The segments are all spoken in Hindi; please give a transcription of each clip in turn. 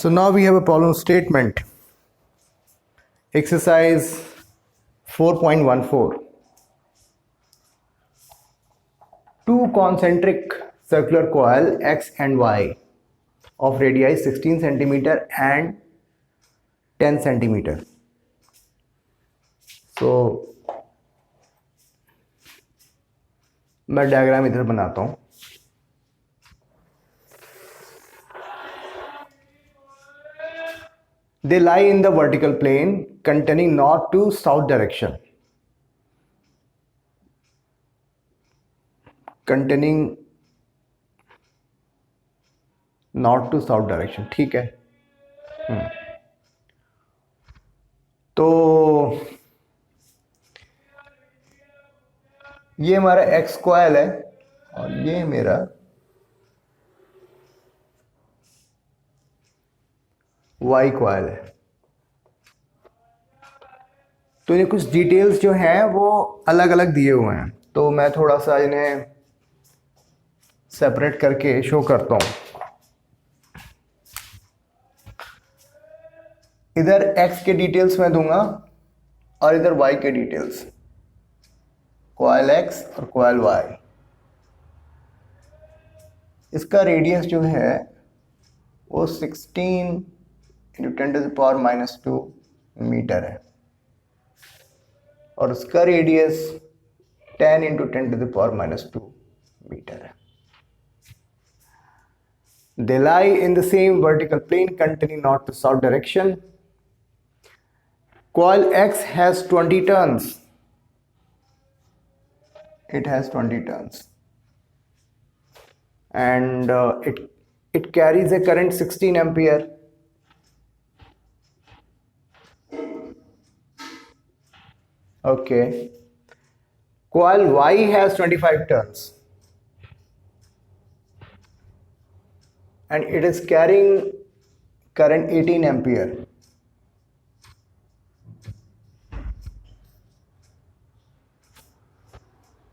So now we have a problem statement. Exercise 4.14. Two concentric circular coil X and Y of radii 16 centimeter and 10 centimeter. So मैं डायग्राम इधर बनाता हूँ. They lie in the vertical plane containing north to south direction. Containing north to south direction. ठीक है. तो ये हमारा एक्स कॉइल है और ये मेरा वाई कॉइल है. तो ये कुछ डिटेल्स जो हैं वो अलग अलग दिए हुए हैं, तो मैं थोड़ा सा इन्हें सेपरेट करके शो करता हूं. इधर एक्स के डिटेल्स मैं दूंगा और इधर वाई के डिटेल्स. कॉइल एक्स और कॉइल वाई. इसका रेडियस जो है वो 16 × 10⁻⁻² मीटर है और उसका रेडियस 10 × 10⁻² मीटर है. They lie in the same vertical plane containing north to south direction. Coil X has 20 turns. It has 20 turns and it carries a current 16 ampere. Okay. Coil Y has 25 turns and it is carrying current 18 ampere.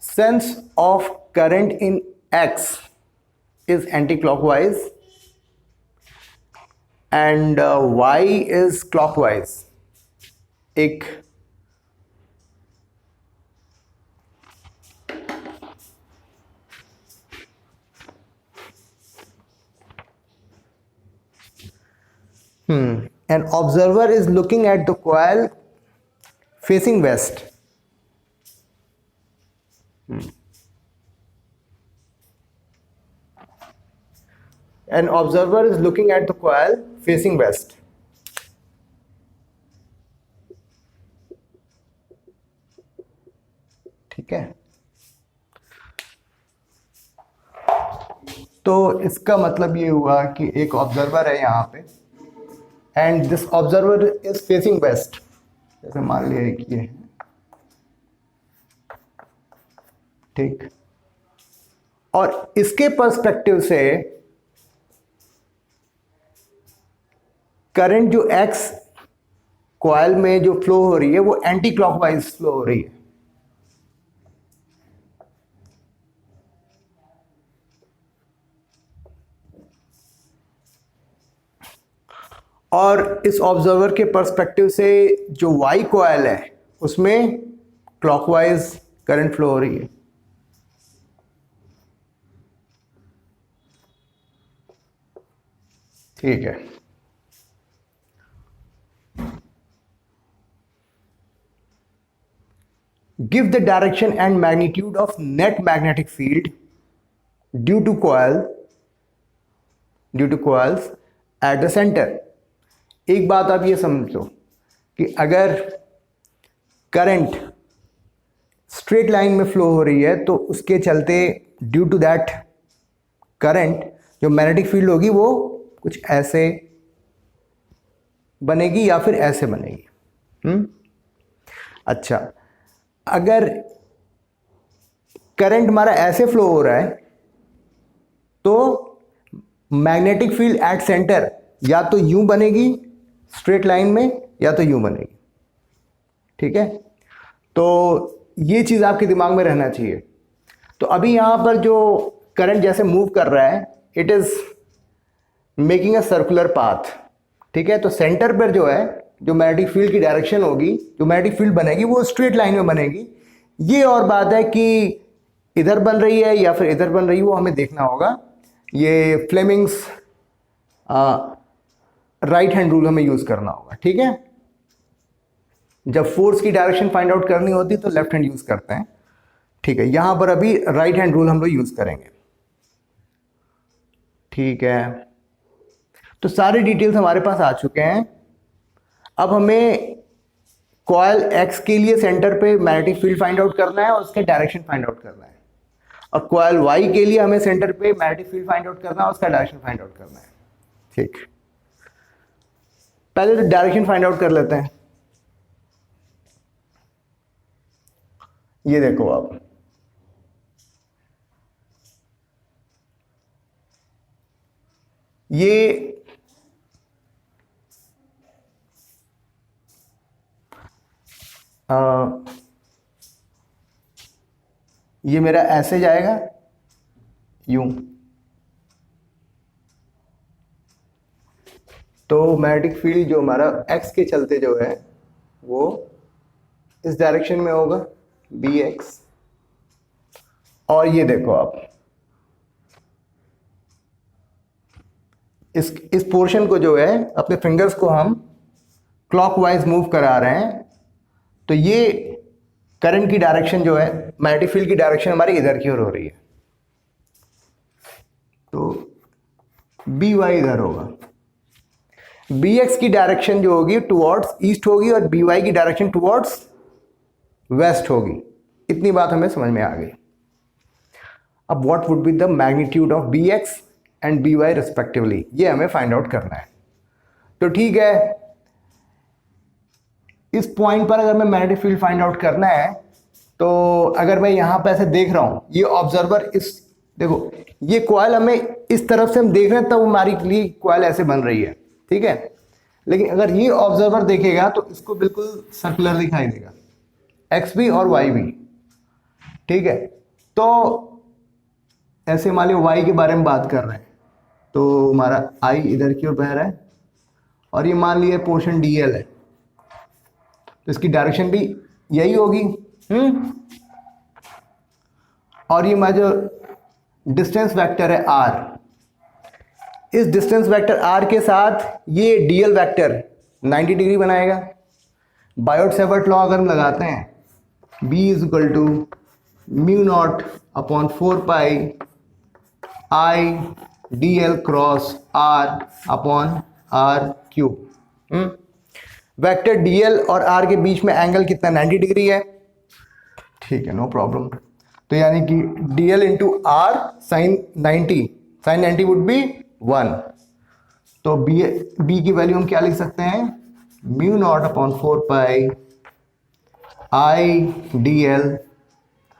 Sense of current in X is anti-clockwise and Y is clockwise. एक an observer is looking at the coil facing west. An observer is looking at the coil facing west. ठीक है. तो इसका मतलब ये हुआ कि एक ऑब्जर्वर है यहाँ पे and this observer is facing west. जैसे मान लिया कि ये ठीक, और इसके पर्सपेक्टिव से करंट जो एक्स कॉइल में जो फ्लो हो रही है वो एंटी क्लॉकवाइज फ्लो हो रही है. और इस ऑब्जर्वर के पर्सपेक्टिव से जो वाई कॉइल है उसमें क्लॉकवाइज करंट फ्लो हो रही है. ठीक है. Give the direction and magnitude of net magnetic field due to coils at the center. एक बात आप ये समझ लो कि अगर करंट स्ट्रेट लाइन में फ्लो हो रही है तो उसके चलते ड्यू टू दैट करंट जो मैग्नेटिक फील्ड होगी वो कुछ ऐसे बनेगी या फिर ऐसे बनेगी. अच्छा, अगर करंट हमारा ऐसे फ्लो हो रहा है तो मैग्नेटिक फील्ड एट सेंटर या तो यूं बनेगी स्ट्रेट लाइन में या तो यूं बनेगी. ठीक है. तो ये चीज आपके दिमाग में रहना चाहिए. तो अभी यहां पर जो करंट जैसे मूव कर रहा है, it is making a circular path. ठीक है, तो सेंटर पर जो है जो मैग्नेटिक फील्ड की डायरेक्शन होगी, जो मैग्नेटिक फील्ड बनेगी वो स्ट्रेट लाइन में बनेगी। ये और बात है कि इधर बन रही है या फिर इधर बन रही है, वो हमें देखना होगा। ये फ्लेमिंग्स राइट हैंड रूल हमें यूज करना होगा। ठीक है, जब फोर्स की डायरेक्शन फाइंड आउट करनी होती तो लेफ्ट हैंड यूज करते हैं। ठीक है, यहां पर अभी राइट हैंड रूल हम लोग यूज करेंगे। ठीक है, तो सारे डिटेल्स हमारे पास आ चुके हैं। अब हमें कॉइल एक्स के लिए सेंटर पे मैग्नेटिक फील्ड फाइंड आउट करना है और उसके डायरेक्शन फाइंड आउट करना है, और कॉइल वाई के लिए हमें सेंटर पे मैग्नेटिक फील्ड फाइंड आउट करना है और उसका डायरेक्शन फाइंड आउट करना है। ठीक, पहले तो डायरेक्शन फाइंड आउट कर लेते हैं। ये देखो आप, ये मेरा ऐसे जाएगा यूं, तो मैग्नेटिक फील्ड जो हमारा एक्स के चलते जो है वो इस डायरेक्शन में होगा बी एक्स। और ये देखो आप, इस पोर्शन को जो है अपने फिंगर्स को हम क्लॉकवाइज मूव करा रहे हैं, तो ये करंट की डायरेक्शन जो है, मैग्नेटिक फील्ड की डायरेक्शन हमारी इधर की ओर हो रही है, तो बी वाई इधर होगा। बी एक्स की डायरेक्शन जो होगी टुवर्ड्स ईस्ट होगी और बी वाई की डायरेक्शन टुवर्ड्स वेस्ट होगी। इतनी बात हमें समझ में आ गई। अब what would be the magnitude of B X and B Y respectively, ये हमें फाइंड आउट करना है। तो ठीक है, इस पॉइंट पर अगर मैं मैग्नेटिक फील्ड फाइंड आउट करना है, तो अगर मैं यहां पर ऐसे देख रहा हूं, ये ऑब्जर्वर इस देखो, ये कॉइल हमें इस तरफ से हम देख रहे हैं तब हमारी लिए कॉइल ऐसे बन रही है। ठीक है, लेकिन अगर ये ऑब्जर्वर देखेगा तो इसको बिल्कुल सर्कुलर दिखाई देगा, एक्स भी और वाई भी। ठीक है, तो ऐसे मान लो वाई के बारे में बात कर रहे हैं, तो हमारा आई इधर की ओर बह रहा है और ये मान लिया पोर्शन डीएल है, तो इसकी डायरेक्शन भी यही होगी। और ये हमारा जो डिस्टेंस वेक्टर है आर, इस डिस्टेंस वेक्टर आर के साथ ये डीएल वेक्टर 90 डिग्री बनाएगा। बायोट-सेवर्ट लॉ अगर हम लगाते हैं, B is equal to mu not upon 4 pi I D L cross R upon R cube. Vector DL और आर के बीच में एंगल कितना, 90 डिग्री है। ठीक है, नो प्रॉब्लम। तो यानी कि DL into R sine 90, sine 90 would be 1। तो बी की वैल्यू हम क्या लिख सकते हैं, mu not upon 4 pi I D L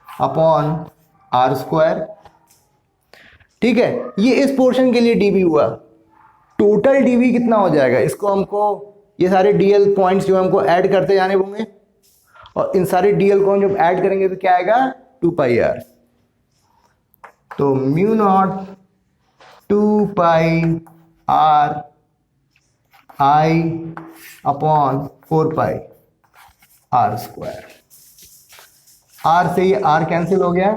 upon R square. ठीक है, ये इस पोर्शन के लिए डीबी हुआ। टोटल डीबी कितना हो जाएगा, इसको हमको ये सारे डीएल पॉइंट्स जो हमको ऐड करते जाने होंगे, और इन सारे डीएल को हम जब ऐड करेंगे तो क्या आएगा 2 पाई आर। तो mu not 2 pi R I upon 4 pi R square. R से ये आर कैंसिल हो गया,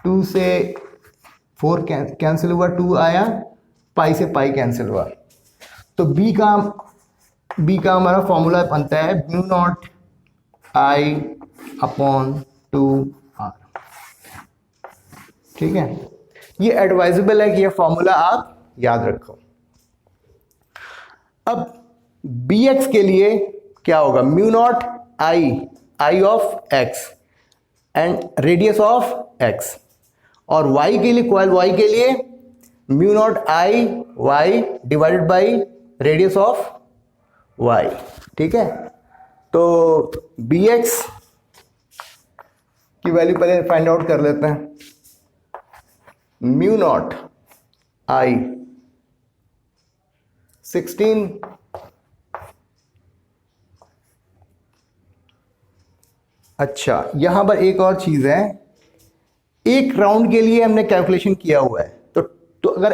2 से 4 कैंसिल हुआ, 2 आया, पाई से पाई कैंसिल हुआ। तो बी का हमारा फॉर्मूला बनता है mu not I upon 2 R. ठीक है, ये एडवाइजेबल है कि ये फॉर्मूला आप याद रखो। अब बी एक्स के लिए क्या होगा, mu not I of X and radius of X, और y के लिए, कॉइल y के लिए mu not I Y divided by radius of y। ठीक है, तो बी एक्स की वैल्यू पहले फाइंड आउट कर लेते हैं। म्यू नॉट आई 16, अच्छा यहां पर एक और चीज है, एक राउंड के लिए हमने कैलकुलेशन किया हुआ है, तो अगर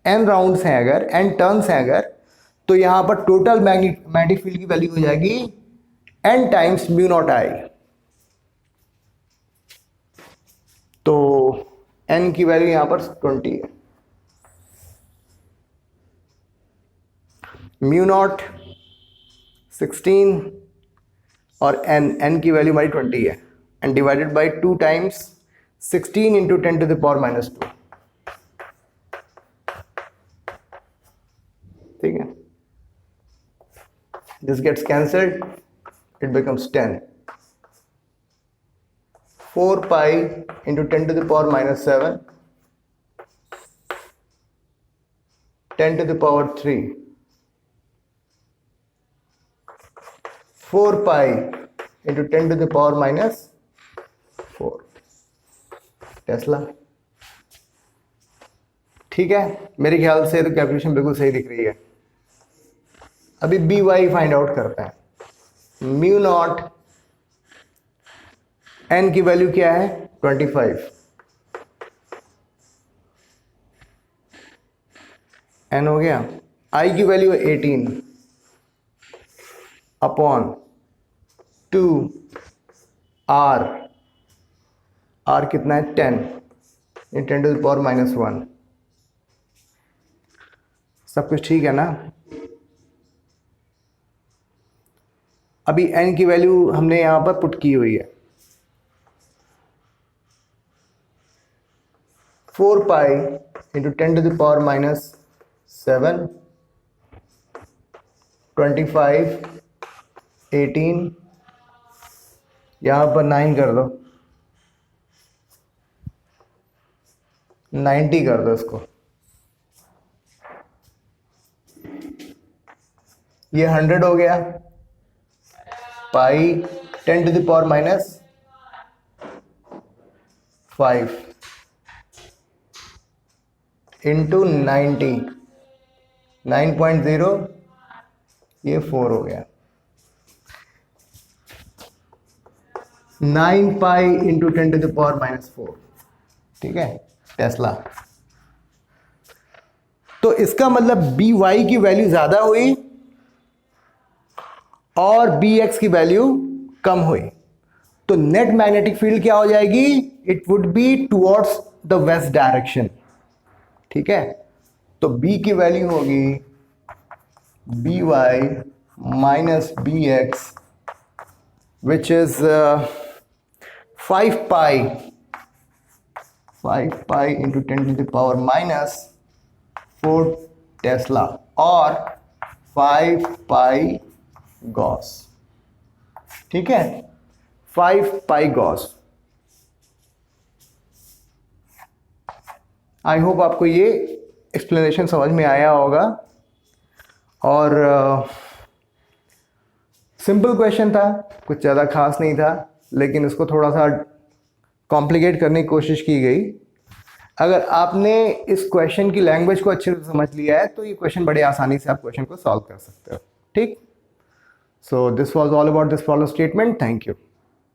n राउंड्स हैं अगर, n टर्न्स हैं अगर, तो यहाँ पर टोटल मैग्नेटिक फील्ड की वैल्यू हो जाएगी n टाइम्स म्यू नॉट आई। तो n की वैल्यू यहाँ पर 20 है। म्यू नॉट 16 और n की वैल्यू हमारी 20 है, and divided by 2 times 16 into 10 to the power minus 2। ठीक है, this gets cancelled, it becomes 10. 4 pi into 10 to the power minus 7, 10 to the power 3, 4 pi into 10 to the power minus 4 Tesla. ठीक है, मेरे ख्याल से तो कैलकुलेशन बिल्कुल सही दिख रही है। अभी बी वाई फाइंड आउट करते हैं। म्यू नॉट एन की वैल्यू क्या है 25, एन हो गया। आई की वैल्यू है 18 अपॉन 2 आर, आर कितना है 10 इन 10 टू द पावर माइनस 1। सब कुछ ठीक है ना। अभी n की वैल्यू हमने यहां पर पुट की हुई है 4 pi into 10 to the power minus 7, 25, 18, यहां पर 9 कर दो, 90 कर दो इसको। ये 100 हो गया, pi 10 to the power minus 5 into 90, 9.0, ये 4 हो गया। 9 pi into 10 to the power minus 4। ठीक है, टेस्ला। तो इसका मतलब बी वाई की वैल्यू ज्यादा हुई और बी एक्स की वैल्यू कम हुई, तो नेट मैग्नेटिक फील्ड क्या हो जाएगी, it would be towards the west direction. ठीक है, तो बी की वैल्यू होगी B Y minus B X which is 5 pi into 10 to the power minus 4 tesla और 5 पाई गॉस। ठीक है, 5 पाई गॉस। आई होप आपको ये एक्सप्लेनेशन समझ में आया होगा। और सिंपल क्वेश्चन था, कुछ ज़्यादा खास नहीं था, लेकिन इसको थोड़ा सा कॉम्प्लिकेट करने की कोशिश की गई। अगर आपने इस क्वेश्चन की लैंग्वेज को अच्छे से समझ लिया है तो ये क्वेश्चन बड़े आसानी से आप क्वेश्चन को सॉल्व कर सकते हो। ठीक, so this was all about this problem statement. Thank you.